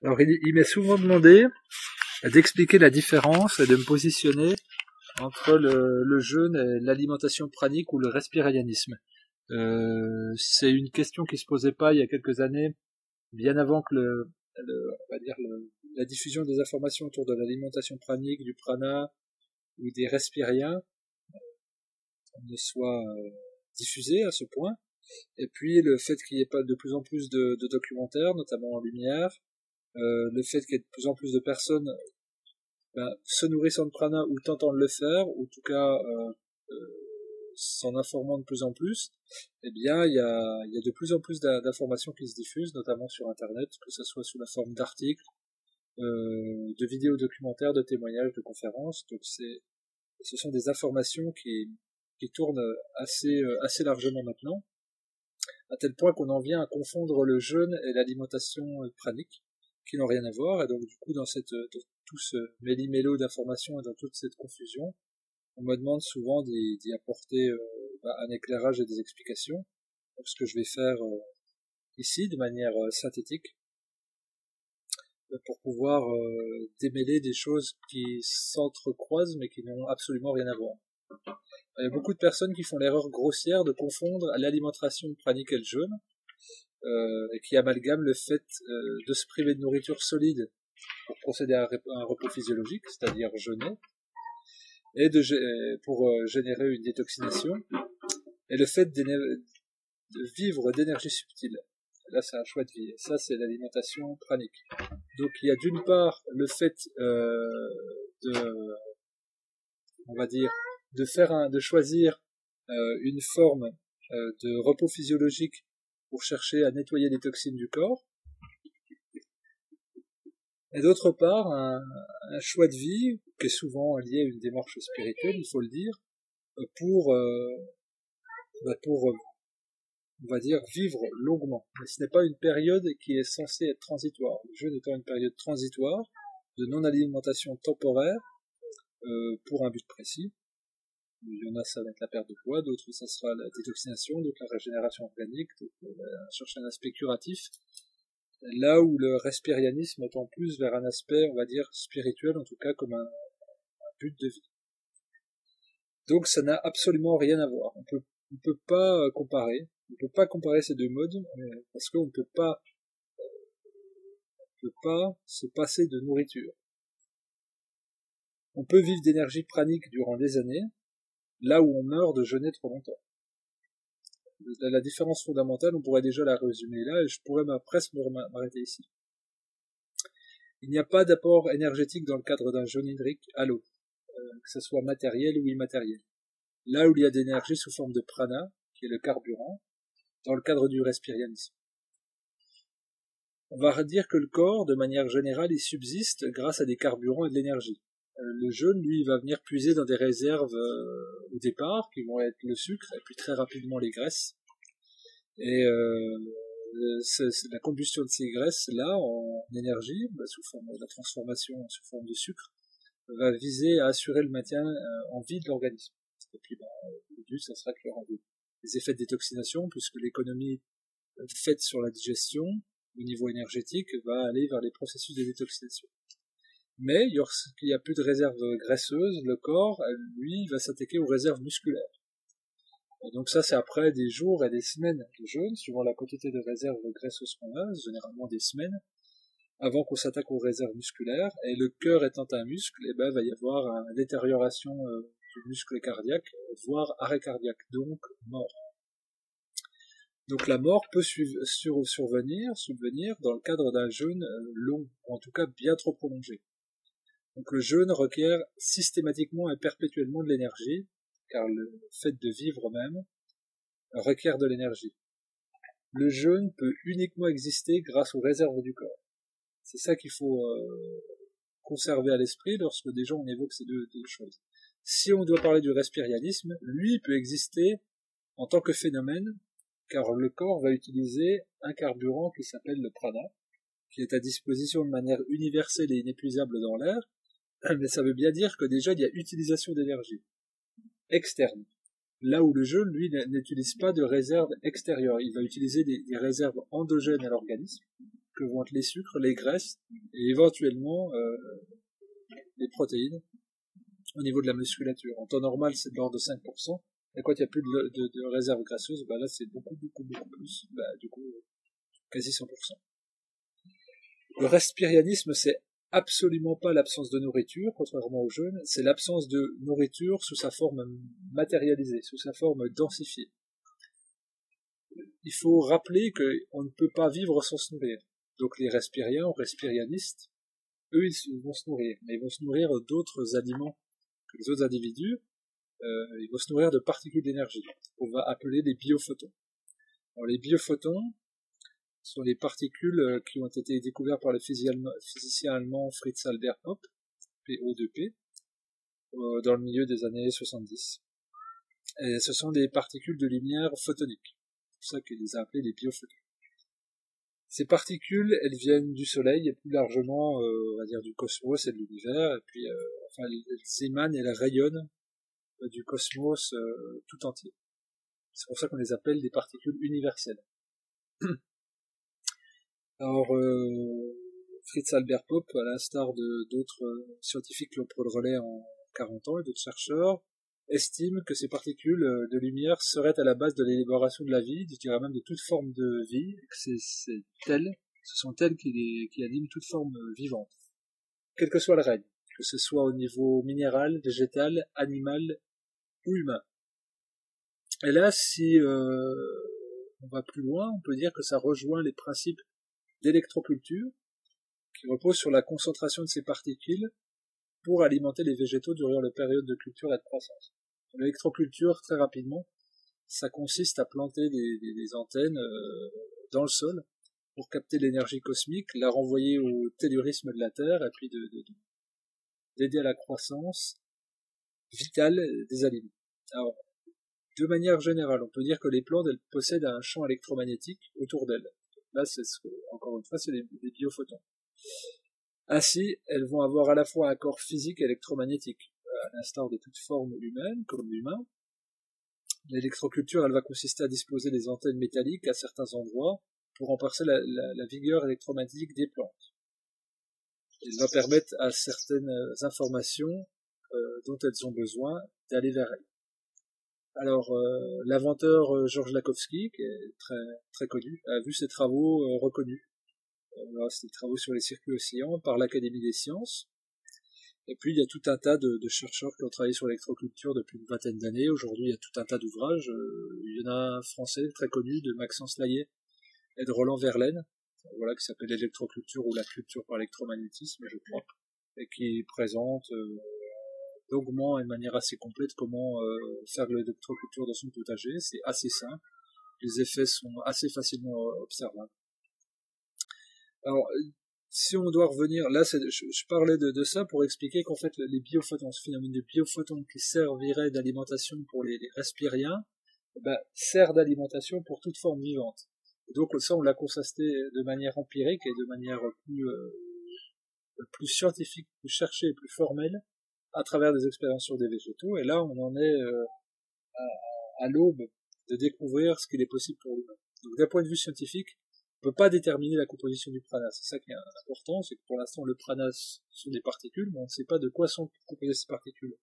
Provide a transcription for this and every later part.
Alors, il m'est souvent demandé d'expliquer la différence et de me positionner entre le jeûne et l'alimentation pranique ou le respirianisme. C'est une question qui se posait pas il y a quelques années, bien avant que on va dire la diffusion des informations autour de l'alimentation pranique, du prana ou des respiriens ne soit diffusée à ce point. Et puis le fait qu'il n'y ait pas de plus en plus de documentaires, notamment en lumière, le fait qu'il y ait de plus en plus de personnes se nourrissant de prana ou tentant de le faire, ou en tout cas s'en informant de plus en plus, eh bien il y a de plus en plus d'informations qui se diffusent, notamment sur Internet, que ce soit sous la forme d'articles, de vidéos documentaires, de témoignages, de conférences. Donc ce sont des informations qui tournent assez largement maintenant, à tel point qu'on en vient à confondre le jeûne et l'alimentation pranique, qui n'ont rien à voir. Et donc du coup dans tout ce méli-mélo d'informations et dans toute cette confusion, on me demande souvent d'y apporter un éclairage et des explications. Donc, ce que je vais faire ici de manière synthétique, pour pouvoir démêler des choses qui s'entrecroisent mais qui n'ont absolument rien à voir. Il y a beaucoup de personnes qui font l'erreur grossière de confondre l'alimentation pranique et le jeûne, et qui amalgament le fait de se priver de nourriture solide pour procéder à un repos physiologique, c'est-à-dire jeûner, et pour générer une détoxination, et le fait de vivre d'énergie subtile. Là, c'est un choix de vie. Et ça, c'est l'alimentation pranique. Donc, il y a d'une part le fait de choisir une forme de repos physiologique pour chercher à nettoyer les toxines du corps. Et d'autre part, un choix de vie qui est souvent lié à une démarche spirituelle, il faut le dire, pour on va dire, vivre longuement. Mais ce n'est pas une période qui est censée être transitoire. Le jeûne étant une période transitoire, de non-alimentation temporaire, pour un but précis. Il y en a, ça va être la perte de poids, d'autres, ça sera la détoxination, d'autres, la régénération organique, d'autres, chercher un aspect curatif. Là où le respirianisme est en plus vers un aspect, on va dire, spirituel, en tout cas, comme un but de vie. Donc, ça n'a absolument rien à voir. On peut pas comparer. On peut pas comparer ces deux modes, parce qu'on ne peut pas se passer de nourriture. On peut vivre d'énergie pranique durant des années, là où on meurt de jeûner trop longtemps. La différence fondamentale, on pourrait déjà la résumer là, et je pourrais presque m'arrêter ici. Il n'y a pas d'apport énergétique dans le cadre d'un jeûne hydrique à l'eau, que ce soit matériel ou immatériel. Là où il y a d'énergie sous forme de prana, qui est le carburant, dans le cadre du respirianisme. On va dire que le corps, de manière générale, il subsiste grâce à des carburants et de l'énergie. Le jeûne, lui, va venir puiser dans des réserves au départ, qui vont être le sucre, et puis très rapidement les graisses. Et la combustion de ces graisses-là en énergie, sous forme de la transformation sous forme de sucre, va viser à assurer le maintien en vie de l'organisme. Et puis, le but, ça sera que les effets de détoxination, puisque l'économie faite sur la digestion, au niveau énergétique, va aller vers les processus de détoxination. Mais, lorsqu'il n'y a plus de réserves graisseuses, le corps, lui, va s'attaquer aux réserves musculaires. Et donc ça, c'est après des jours et des semaines de jeûne, suivant la quantité de réserves graisseuses qu'on a, généralement des semaines, avant qu'on s'attaque aux réserves musculaires. Et le cœur étant un muscle, il va y avoir une détérioration du muscle cardiaque, voire arrêt cardiaque, donc mort. Donc la mort peut subvenir dans le cadre d'un jeûne long, ou en tout cas bien trop prolongé. Donc le jeûne requiert systématiquement et perpétuellement de l'énergie, car le fait de vivre même requiert de l'énergie. Le jeûne peut uniquement exister grâce aux réserves du corps. C'est ça qu'il faut conserver à l'esprit lorsque déjà on évoque ces deux choses. Si on doit parler du respirianisme, lui peut exister en tant que phénomène, car le corps va utiliser un carburant qui s'appelle le prana, qui est à disposition de manière universelle et inépuisable dans l'air, mais ça veut bien dire que déjà il y a utilisation d'énergie externe. Là où le jeûne, lui, n'utilise pas de réserve extérieure. Il va utiliser des réserves endogènes à l'organisme, que vont être les sucres, les graisses et éventuellement les protéines au niveau de la musculature. En temps normal, c'est de l'ordre de 5%, et quand il n'y a plus de réserve graisseuse, là c'est beaucoup plus, du coup quasi 100%. Le respirianisme, c'est absolument pas l'absence de nourriture, contrairement au jeûne, c'est l'absence de nourriture sous sa forme matérialisée, sous sa forme densifiée. Il faut rappeler qu'on ne peut pas vivre sans se nourrir. Donc les respiriens ou respirianistes, eux, ils vont se nourrir, mais ils vont se nourrir d'autres aliments que les autres individus. Ils vont se nourrir de particules d'énergie, qu'on va appeler des biophotons. Alors les biophotons sont les particules qui ont été découvertes par le physicien allemand Fritz Albert Popp, PO2P, dans le milieu des années 70. Et ce sont des particules de lumière photonique. C'est pour ça qu'il les a appelées les biophotons. Ces particules, elles viennent du Soleil et plus largement, on va dire, du cosmos et de l'univers, et puis, elles émanent et elles rayonnent du cosmos tout entier. C'est pour ça qu'on les appelle des particules universelles. Alors, Fritz Albert Popp, à l'instar d'autres scientifiques qui ont pris le relais en 40 ans et d'autres chercheurs, estime que ces particules de lumière seraient à la base de l'élaboration de la vie, je dirais même de toute forme de vie, que ce sont elles qui animent toute forme vivante, quel que soit le règne, que ce soit au niveau minéral, végétal, animal ou humain. Et là, si on va plus loin, on peut dire que ça rejoint les principes d'électroculture, qui reposent sur la concentration de ces particules pour alimenter les végétaux durant la période de culture et de croissance. L'électroculture, très rapidement, ça consiste à planter des antennes dans le sol pour capter l'énergie cosmique, la renvoyer au tellurisme de la Terre, et puis d'aider à la croissance vitale des aliments. Alors, de manière générale, on peut dire que les plantes, elles possèdent un champ électromagnétique autour d'elles. Là, encore une fois, c'est des biophotons. Ainsi, elles vont avoir à la fois un corps physique et électromagnétique, à l'instar de toute forme humaine, comme l'humain. L'électroculture, elle va consister à disposer des antennes métalliques à certains endroits pour renforcer la vigueur électromagnétique des plantes. Elle va permettre à certaines informations dont elles ont besoin d'aller vers elles. Alors, l'inventeur Georges Lakhovsky, qui est très, très connu, a vu ses travaux reconnus. C'était des travaux sur les circuits oscillants par l'Académie des sciences. Et puis, il y a tout un tas de chercheurs qui ont travaillé sur l'électroculture depuis une vingtaine d'années. Aujourd'hui, il y a tout un tas d'ouvrages. Il y en a un français très connu de Maxence Laillé et de Roland Verlaine, qui s'appelle l'électroculture ou la culture par électromagnétisme, je crois, et qui présente longuement et de manière assez complète comment faire de l'électroculture dans son potager. C'est assez simple. Les effets sont assez facilement observables. Alors, si on doit revenir, là, je parlais de ça pour expliquer qu'en fait, les biophotons, ce phénomène de biophotons qui servirait d'alimentation pour les respiriens, sert d'alimentation pour toute forme vivante. Et donc, ça, on l'a constaté de manière empirique et de manière plus scientifique, plus cherchée, plus formelle, à travers des expériences sur des végétaux. Et là, on en est à l'aube de découvrir ce qu'il est possible pour l'humain. Donc, d'un point de vue scientifique, on ne peut pas déterminer la composition du prana. C'est ça qui est important, c'est que pour l'instant, le prana sont des particules, mais on ne sait pas de quoi sont composées ces particules.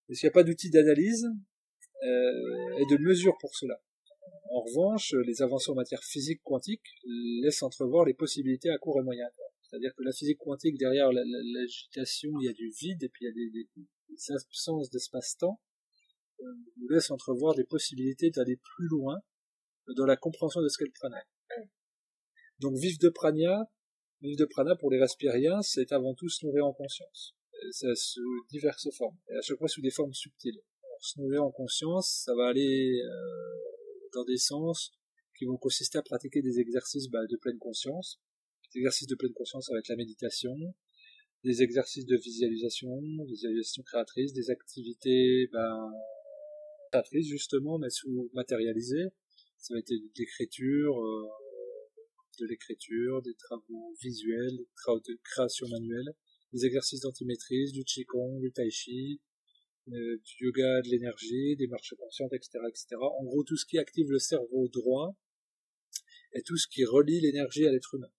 Parce qu'il n'y a pas d'outil d'analyse et de mesure pour cela. En revanche, les avancées en matière physique quantique laissent entrevoir les possibilités à court et moyen terme. C'est-à-dire que la physique quantique, derrière l'agitation, il y a du vide, et puis il y a des absences d'espace-temps, nous laisse entrevoir des possibilités d'aller plus loin dans la compréhension de ce qu'est le prana. Donc vivre de prana pour les respiriens, c'est avant tout se nourrir en conscience. Ça se diverses formes, et à chaque fois sous des formes subtiles. Alors, se nourrir en conscience, ça va aller dans des sens qui vont consister à pratiquer des exercices de pleine conscience. Des exercices de pleine conscience avec la méditation, des exercices de visualisation créatrice, des activités créatrices justement, mais matérialisées. Ça va être de l'écriture, des travaux visuels, des travaux de création manuelle, des exercices d'antimétrise, du qigong, du tai chi, du yoga de l'énergie, des marches conscientes, etc., etc. En gros, tout ce qui active le cerveau droit et tout ce qui relie l'énergie à l'être humain.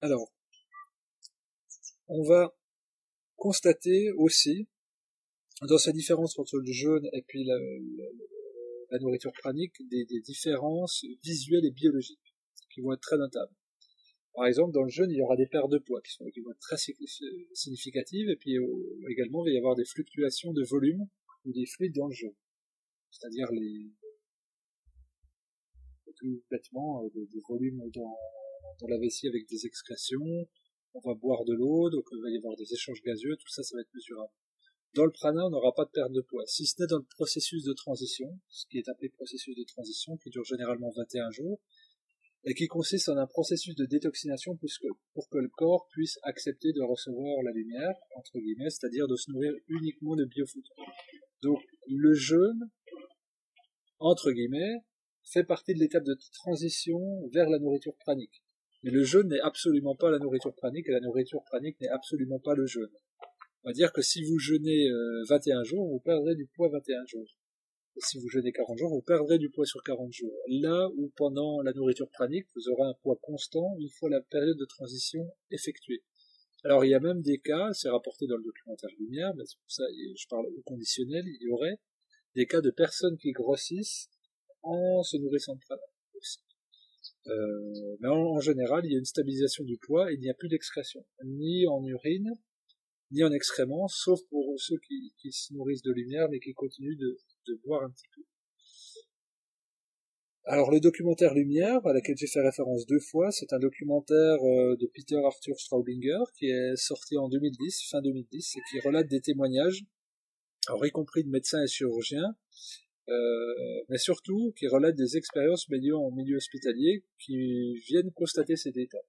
Alors, on va constater aussi, dans cette différence entre le jeûne et puis la nourriture pranique, des différences visuelles et biologiques qui vont être très notables. Par exemple, dans le jeûne, il y aura des pertes de poids qui vont être très significatives, et puis également, il va y avoir des fluctuations de volume ou des fluides dans le jeûne. C'est-à-dire tout bêtement, des volumes dans la vessie avec des excrétions, on va boire de l'eau, donc il va y avoir des échanges gazeux, tout ça, ça va être mesurable. Dans le prana, on n'aura pas de perte de poids, si ce n'est dans le processus de transition, ce qui est appelé processus de transition, qui dure généralement 21 jours, et qui consiste en un processus de détoxination pour que le corps puisse accepter de recevoir la lumière, entre guillemets, c'est-à-dire de se nourrir uniquement de biophotons. Donc, le jeûne, entre guillemets, fait partie de l'étape de transition vers la nourriture pranique. Mais le jeûne n'est absolument pas la nourriture pranique, et la nourriture pranique n'est absolument pas le jeûne. On va dire que si vous jeûnez 21 jours, vous perdrez du poids 21 jours. Et si vous jeûnez 40 jours, vous perdrez du poids sur 40 jours. Là où pendant la nourriture pranique, vous aurez un poids constant une fois la période de transition effectuée. Alors il y a même des cas, c'est rapporté dans le documentaire Lumière, mais c'est pour ça je parle au conditionnel, il y aurait des cas de personnes qui grossissent en se nourrissant de prana aussi. Mais en général, il y a une stabilisation du poids et il n'y a plus d'excrétion, ni en urine, ni en excréments, sauf pour ceux qui se nourrissent de lumière, mais qui continuent de boire un petit peu. Alors le documentaire Lumière, à laquelle j'ai fait référence 2 fois, c'est un documentaire de Peter Arthur Straubinger, qui est sorti en 2010, fin 2010, et qui relate des témoignages, alors y compris de médecins et chirurgiens, mais surtout qui relate des expériences en milieu hospitalier qui viennent constater ces détails.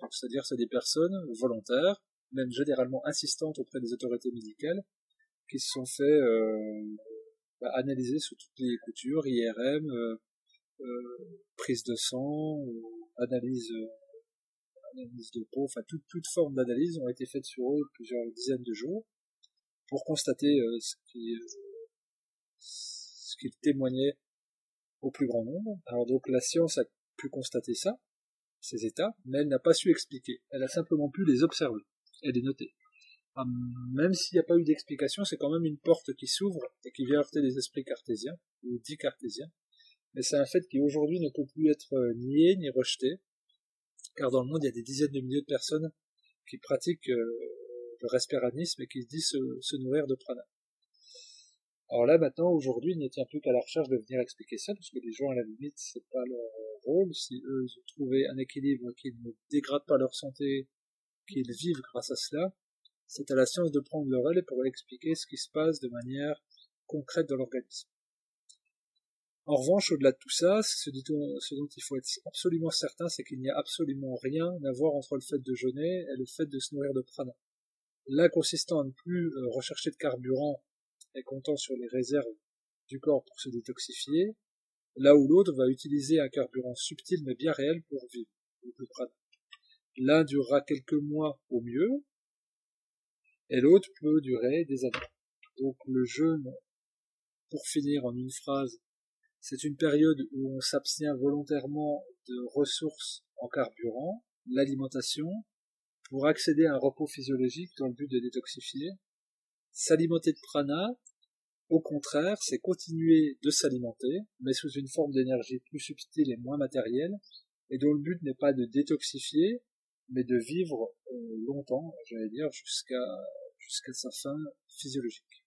C'est-à-dire c'est des personnes volontaires, même généralement insistantes auprès des autorités médicales, qui se sont fait analyser sous toutes les coutures, IRM, prise de sang, analyse de peau, enfin toute forme d'analyse ont été faites sur eux plusieurs dizaines de jours pour constater ce qu'ils témoignaient au plus grand nombre. Alors donc la science a pu constater ça, ces états, mais elle n'a pas su expliquer. Elle a simplement pu les observer et les noter. Même s'il n'y a pas eu d'explication, c'est quand même une porte qui s'ouvre et qui vient heurter les esprits cartésiens, ou dits cartésiens. Mais c'est un fait qui aujourd'hui ne peut plus être nié ni rejeté, car dans le monde il y a des dizaines de milliers de personnes qui pratiquent le respiration et qui se disent se nourrir de prana. Alors là maintenant, aujourd'hui, il ne tient plus qu'à la recherche de venir expliquer ça, parce que les gens à la limite, c'est pas leur rôle. Si eux ils ont trouvé un équilibre qui ne dégrade pas leur santé, qu'ils vivent grâce à cela, c'est à la science de prendre le relais pour expliquer ce qui se passe de manière concrète dans l'organisme. En revanche, au-delà de tout ça, ce dont il faut être absolument certain, c'est qu'il n'y a absolument rien à voir entre le fait de jeûner et le fait de se nourrir de prana. L'un consistant à ne plus rechercher de carburant et comptant sur les réserves du corps pour se détoxifier, là où l'autre va utiliser un carburant subtil mais bien réel pour vivre, le prana. L'un durera quelques mois au mieux, et l'autre peut durer des années. Donc le jeûne, pour finir en une phrase, c'est une période où on s'abstient volontairement de ressources en carburant, l'alimentation, pour accéder à un repos physiologique dans le but de détoxifier. S'alimenter de prana, au contraire, c'est continuer de s'alimenter, mais sous une forme d'énergie plus subtile et moins matérielle, et dont le but n'est pas de détoxifier, mais de vivre longtemps, j'allais dire, jusqu'à sa fin physiologique.